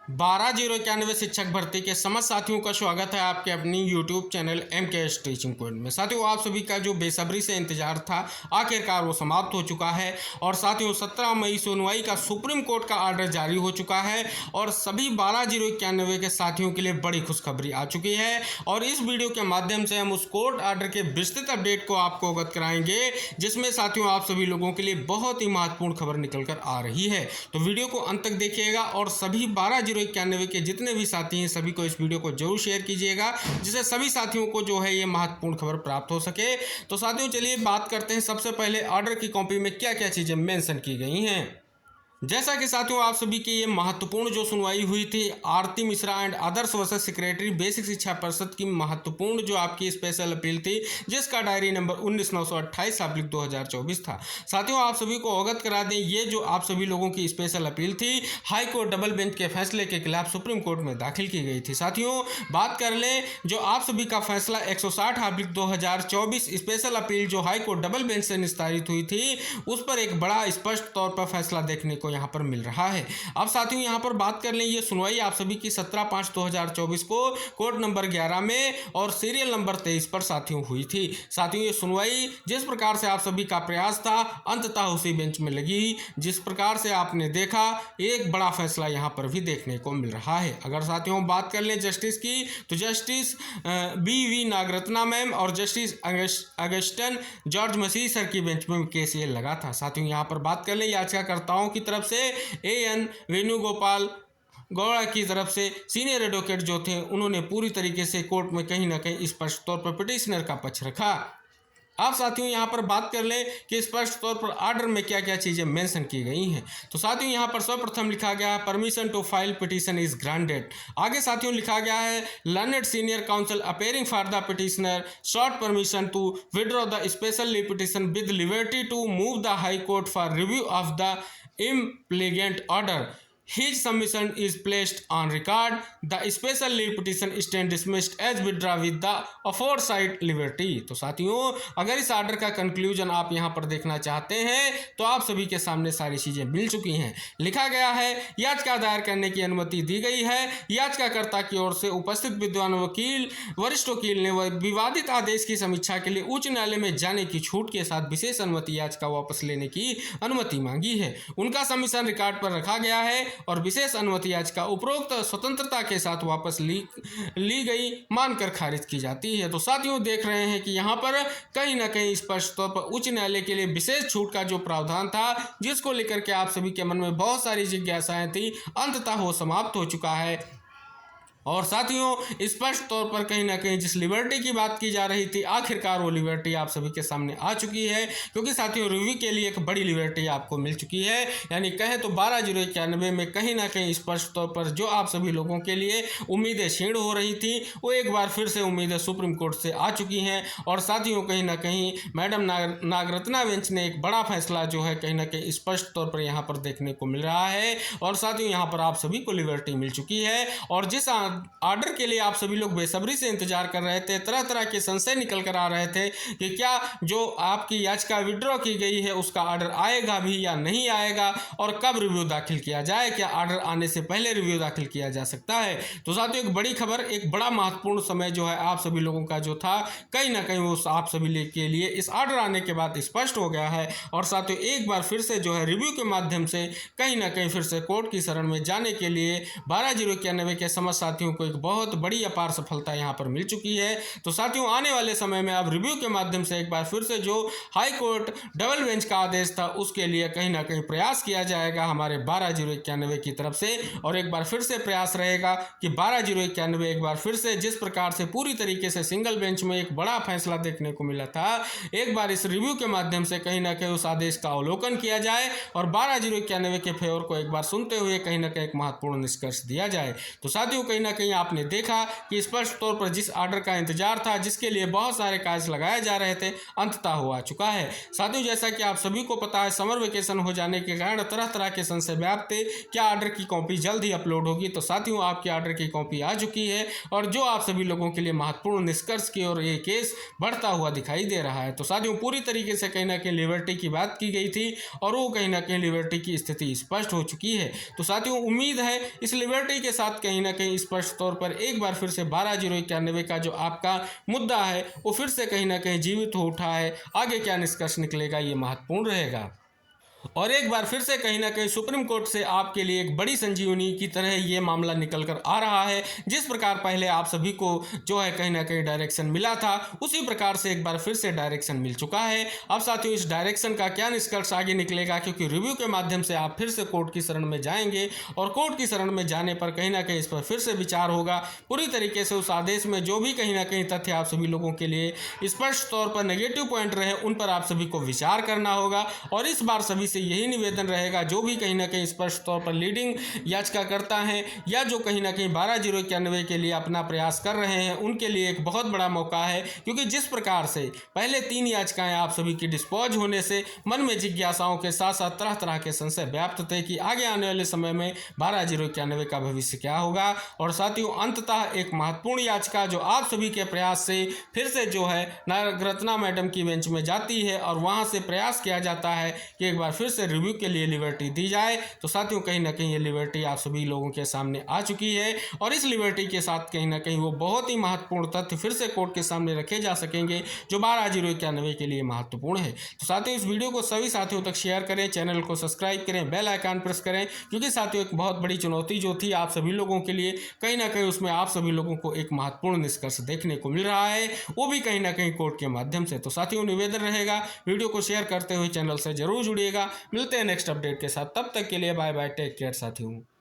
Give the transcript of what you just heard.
12,091 शिक्षक भर्ती के समस्त साथियों का स्वागत है आपके अपनी YouTube channel MKS teaching point में। साथियों, आप सभी का जो बेसब्री से इंतजार था आखिरकार वो समाप्त हो चुका है और साथियों 17 मई सुनवाई का सुप्रीम कोर्ट का आर्डर जारी हो चुका है और सभी 12,091 के साथियों के लिए बड़ी खुशखबरी आ चुकी है और इस वीडियो के माध्यम से हम उस कोर्ट आर्डर के विस्तृत अपडेट को आपको अवगत कराएंगे, जिसमें साथियों आप सभी लोगों के लिए बहुत ही महत्वपूर्ण खबर निकल कर आ रही है। तो वीडियो को अंत तक देखिएगा और सभी 12,091 के जितने भी साथी हैं सभी को इस वीडियो को जरूर शेयर कीजिएगा, जिससे सभी साथियों को जो है ये महत्वपूर्ण खबर प्राप्त हो सके। तो साथियों चलिए बात करते हैं सबसे पहले ऑर्डर की कॉपी में क्या क्या चीज़ें मेंशन की गई हैं। जैसा कि साथियों आप सभी की ये महत्वपूर्ण जो सुनवाई हुई थी Aarti Mishra and others versus secretary basic Shiksha Parishad की महत्वपूर्ण जो आपकी स्पेशल अपील थी, जिसका डायरी नंबर 1928/2024 था। साथियों आप सभी को अवगत करा दें, ये जो आप सभी लोगों की स्पेशल अपील थी हाई कोर्ट डबल बेंच के फैसले के खिलाफ सुप्रीम कोर्ट में दाखिल की गई थी। साथियों बात कर लें जो आप सभी का फैसला 160/2024 स्पेशल अपील जो हाई कोर्ट डबल बेंच से निस्तारित हुई थी, उस पर एक बड़ा स्पष्ट तौर पर फैसला देखने को यहाँ पर मिल रहा है। अब साथियों यहाँ पर बात कर लें, ये सुनवाई आप सभी की 17/5/2024 को कोर्ट नंबर 11 में और सीरियल नंबर 23 पर साथियों हुई थी। साथियों ये सुनवाई जिस प्रकार से आप सभी का प्रयास था अंततः उसी बेंच में लगी, जिस प्रकार से आपने देखा एक बड़ा फैसला यहाँ पर भी देखने को मिल रहा है। अगर साथियों बात कर लें जस्टिस की, तो जस्टिस BV नागरत्ना मैम और जस्टिस अगस्टन जॉर्ज मसीह सर की बेंच में केस ये लगा था। साथियों यहाँ पर बात कर लें याचिकाकर्ताओं की तरफ से AN वेणुगोपाल गौड़ा की तरफ से सीनियर एडवोकेट जो थे उन्होंने पूरी तरीके से कोर्ट में कहीं ना कहीं स्पष्ट तौर पर पिटिशनर का पक्ष रखा। अब साथियों यहाँ पर बात कर लें कि स्पष्ट तौर पर ऑर्डर में क्या क्या चीज़ें मेंशन की गई हैं। तो साथियों यहाँ पर सर्वप्रथम लिखा गया है permission to file petition is granted. आगे साथियों लिखा गया है learned senior counsel appearing for the petitioner sought permission to withdraw the special leave petition with liberty to move the high court for review of the implegnant order. His submission is placed on record. The special leave petition stand dismissed as withdraw with the aforesaid liberty. तो साथियों अगर इस order का conclusion आप यहाँ पर देखना चाहते हैं तो आप सभी के सामने सारी चीज़ें मिल चुकी हैं। लिखा गया है याचिका दायर करने की अनुमति दी गई है। याचिकाकर्ता की ओर से उपस्थित विद्वान वकील वरिष्ठ वकील ने विवादित आदेश की समीक्षा के लिए उच्च न्यायालय में जाने की छूट के साथ विशेष अनुमति याचिका वापस लेने की अनुमति मांगी है। उनका सबमिशन रिकॉर्ड पर रखा गया है और विशेष अनुमति याचिका उपरोक्त स्वतंत्रता के साथ वापस ली गई मानकर खारिज की जाती है। तो साथियों देख रहे हैं कि यहाँ पर कहीं ना कहीं स्पष्ट तौर पर उच्च न्यायालय के लिए विशेष छूट का जो प्रावधान था, जिसको लेकर के आप सभी के मन में बहुत सारी जिज्ञासाएं थी, अंततः वो समाप्त हो चुका है। और साथियों स्पष्ट तौर पर कहीं ना कहीं जिस लिबर्टी की बात की जा रही थी आखिरकार वो लिबर्टी आप सभी के सामने आ चुकी है, क्योंकि साथियों रिव्यू के लिए एक बड़ी लिबर्टी आपको मिल चुकी है। यानी कहें तो 12,091 में कहीं ना कहीं स्पष्ट तौर पर जो आप सभी लोगों के लिए उम्मीदें क्षीण हो रही थी वो एक बार फिर से उम्मीदें सुप्रीम कोर्ट से आ चुकी हैं। और साथियों कहीं ना कहीं मैडम नागरत्ना बेंच ने एक बड़ा फैसला जो है कहीं ना कहीं स्पष्ट तौर पर यहाँ पर देखने को मिल रहा है और साथियों यहाँ पर आप सभी को लिबर्टी मिल चुकी है। और जिस ऑर्डर के लिए आप सभी लोग बेसब्री से इंतजार कर रहे थे, तरह तरह के संशय निकल कर आ रहे थे कि क्या जो आपकी याचिका विड्रॉ की गई है उसका ऑर्डर आएगा भी या नहीं आएगा और कब रिव्यू दाखिल किया जाए, क्या ऑर्डर आने से पहले रिव्यू दाखिल किया जा सकता है। तो साथियों एक बड़ी खबर, एक बड़ा महत्वपूर्ण समय जो है आप सभी लोगों का जो था कहीं ना कहीं वो आप सभी के लिए इस ऑर्डर आने के बाद स्पष्ट हो गया है। और साथियों एक बार फिर से जो है रिव्यू के माध्यम से कहीं ना कहीं फिर से कोर्ट की शरण में जाने के लिए 12,091 के समस्त साथियों को एक बहुत बड़ी अपार सफलता यहाँ पर मिल चुकी है। तो साथियों आने वाले समय में अब रिव्यू के माध्यम से एक बार फिर से जो हाई कोर्ट डबल बेंच का आदेश था उसके लिए कहीं ना कहीं प्रयास किया जाएगा हमारे 12,091 की तरफ से। और एक बार फिर से प्रयास रहेगा कि 12,091 एक बार फिर से जिस प्रकार से पूरी तरीके से सिंगल बेंच में एक बड़ा फैसला देखने को मिला था, एक बार इस रिव्यू के माध्यम से कहीं ना कहीं उस आदेश का अवलोकन किया जाए और 12,091 के फेवर को एक बार सुनते हुए कहीं ना कहीं एक महत्वपूर्ण निष्कर्ष दिया जाए। तो साथियों कहीं ना कहीं आपने देखा कि स्पष्ट तौर पर जिस ऑर्डर का इंतजार था, जिसके लिए बहुत सारे कागज लगाए जा रहे थे, अंततः हो आ चुका है। साथियों, जैसा कि आप सभी को पता है, समर वेकेशन हो जाने के कारण तरह तरह के संशय व्याप्त थे। क्या ऑर्डर की कॉपी जल्द ही अपलोड होगी? तो साथियों, आपके ऑर्डर की कॉपी आ चुकी है और जो आप सभी लोगों के लिए महत्वपूर्ण निष्कर्ष की ओर ये केस बढ़ता हुआ दिखाई दे रहा है। तो साथियों, पूरी तरीके से कहीं ना कहीं लिबर्टी की बात की गई थी और वो कहीं ना कहीं लिबर्टी की स्थिति स्पष्ट हो चुकी है। तो साथियों, उम्मीद है इस लिबर्टी के साथ कहीं ना कहीं स्पष्ट तौर पर एक बार फिर से 12/091 का जो आपका मुद्दा है वो फिर से कहीं ना कहीं जीवित हो उठा है। आगे क्या निष्कर्ष निकलेगा ये महत्वपूर्ण रहेगा। और एक बार फिर से कहीं ना कहीं सुप्रीम कोर्ट से आपके लिए एक बड़ी संजीवनी की तरह ये मामला निकल कर आ रहा है। जिस प्रकार पहले आप सभी को जो है कहीं ना कहीं डायरेक्शन मिला था, उसी प्रकार से एक बार फिर से डायरेक्शन मिल चुका है। अब साथियों, इस डायरेक्शन का क्या निष्कर्ष आगे निकलेगा, क्योंकि रिव्यू के माध्यम से आप फिर से कोर्ट की शरण में जाएंगे और कोर्ट की शरण में जाने पर कहीं ना कहीं इस पर फिर से विचार होगा। पूरी तरीके से उस आदेश में जो भी कहीं ना कहीं तथ्य आप सभी लोगों के लिए स्पष्ट तौर पर नेगेटिव पॉइंट रहे, उन पर आप सभी को विचार करना होगा। और इस बार सभी से यही निवेदन रहेगा, जो भी कहीं ना कहीं स्पष्ट तौर पर लीडिंग याचिकाकर्ता हैं या जो कहीं ना कहीं 12/091 के लिए अपना प्रयास कर रहे हैं, उनके लिए एक बहुत बड़ा मौका है। क्योंकि जिस प्रकार से पहले 3 याचिकाएं आप सभी की डिस्पोज होने से मन में जिज्ञासाओं के साथ साथ तरह तरह के संशय व्याप्त थे कि आगे आने वाले समय में 12/091 का भविष्य क्या होगा। और साथियों, अंततः एक महत्वपूर्ण याचिका जो आप सभी के प्रयास से फिर से जो है नागरत्ना मैडम की बेंच में जाती है और वहां से प्रयास किया जाता है कि एक बार फिर से रिव्यू के लिए लिबर्टी दी जाए। तो साथियों, कहीं ना कहीं ये लिबर्टी आप सभी लोगों के सामने आ चुकी है और इस लिबर्टी के साथ कहीं ना कहीं वो बहुत ही महत्वपूर्ण तथ्य फिर से कोर्ट के सामने रखे जा सकेंगे जो 12/091 के लिए महत्वपूर्ण है। तो साथियों, इस वीडियो को सभी साथियों तक शेयर करें, चैनल को सब्सक्राइब करें, बेल आइकन प्रेस करें, क्योंकि साथियों एक बहुत बड़ी चुनौती जो थी आप सभी लोगों के लिए, कहीं ना कहीं उसमें आप सभी लोगों को एक महत्वपूर्ण निष्कर्ष देखने को मिल रहा है, वो भी कहीं ना कहीं कोर्ट के माध्यम से। तो साथियों, निवेदन रहेगा वीडियो को शेयर करते हुए चैनल से जरूर जुड़िएगा। मिलते हैं नेक्स्ट अपडेट के साथ, तब तक के लिए बाय बाय, टेक केयर साथियों।